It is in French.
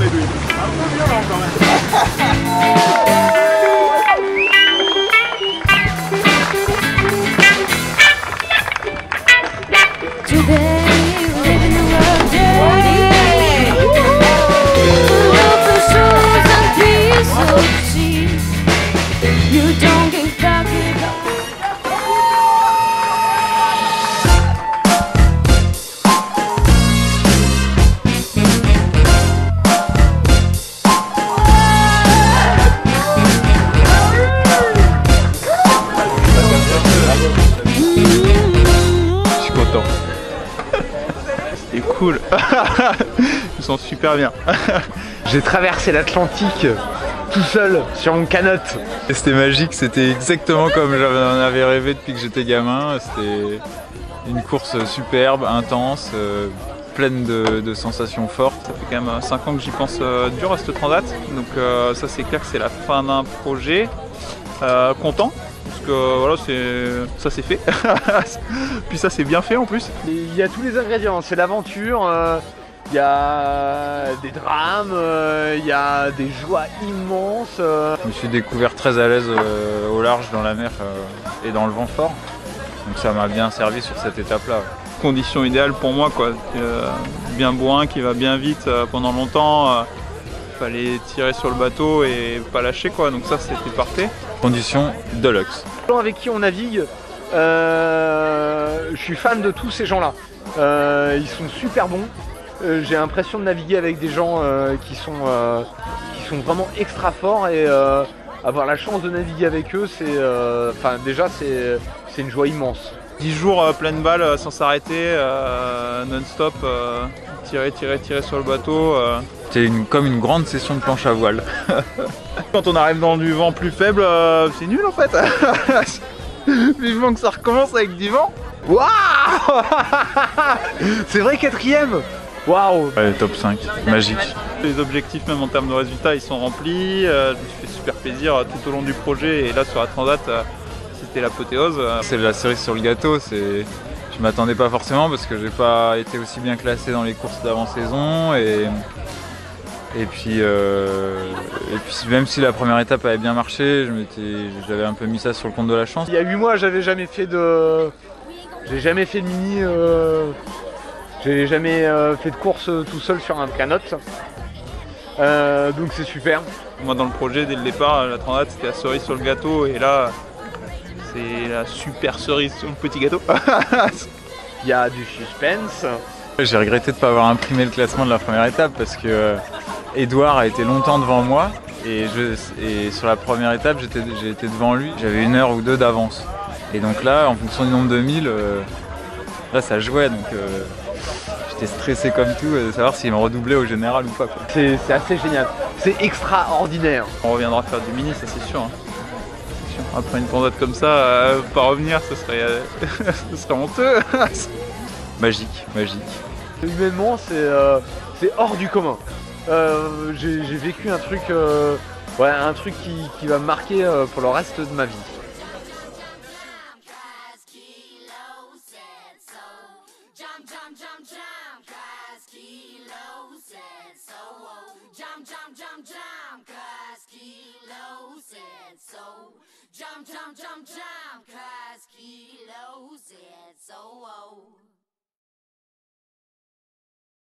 est lui. Un peu violent quand même. Je suis content. C'était cool. Ils sont super bien. J'ai traversé l'Atlantique tout seul sur mon canot. C'était magique, c'était exactement comme j'en avais rêvé depuis que j'étais gamin. C'était une course superbe, intense, pleine de sensations fortes. Ça fait quand même 5 ans que j'y pense dur à cette transat. Donc ça c'est clair que c'est la fin d'un projet. Content. Parce que voilà, ça c'est fait. Puis ça c'est bien fait en plus. Il y a tous les ingrédients, c'est l'aventure, il y a des drames, il y a des joies immenses. Je me suis découvert très à l'aise au large dans la mer et dans le vent fort. Donc ça m'a bien servi sur cette étape-là. Condition idéale pour moi, quoi. Bien bourrin, qui va bien vite pendant longtemps. Fallait tirer sur le bateau et pas lâcher, quoi. Donc ça c'était parfait. Condition deluxe. Les gens avec qui on navigue, je suis fan de tous ces gens-là. Ils sont super bons. J'ai l'impression de naviguer avec des gens qui sont vraiment extra forts et avoir la chance de naviguer avec eux, déjà c'est une joie immense. 10 jours pleine balle sans s'arrêter, non-stop, tirer sur le bateau. C'était comme une grande session de planche à voile. Quand on arrive dans du vent plus faible, c'est nul en fait. Vivement que ça recommence avec du vent. Waouh. C'est vrai, 4ème. Waouh. Ouais, top 5, magique. Les objectifs même en termes de résultats ils sont remplis. Je me suis fait super plaisir tout au long du projet et là sur la transat c'était l'apothéose. C'est la cerise sur le gâteau. Je m'attendais pas forcément parce que j'ai pas été aussi bien classé dans les courses d'avant-saison et puis même si la première étape avait bien marché, j'avais un peu mis ça sur le compte de la chance. Il y a 8 mois j'avais jamais fait de mini, j'ai jamais fait de course tout seul sur un canot. Donc c'est super. Moi dans le projet dès le départ, la transat c'était la cerise sur le gâteau et là c'est la super cerise sur le petit gâteau. Il y a du suspense. J'ai regretté de ne pas avoir imprimé le classement de la première étape parce que Edouard a été longtemps devant moi et sur la première étape j'ai été devant lui, j'avais 1 heure ou 2 d'avance. Et donc là, en fonction du nombre de milles, là ça jouait, donc j'étais stressé comme tout de savoir s'il me redoublait au général ou pas. C'est assez génial, c'est extraordinaire. On reviendra faire du mini, ça c'est sûr. Hein. Après une transat comme ça, pas revenir, ce serait honteux. Magique, magique. Humainement, c'est hors du commun. J'ai vécu un truc, un truc qui va me marquer pour le reste de ma vie. Jump, 'cause Kilo said so.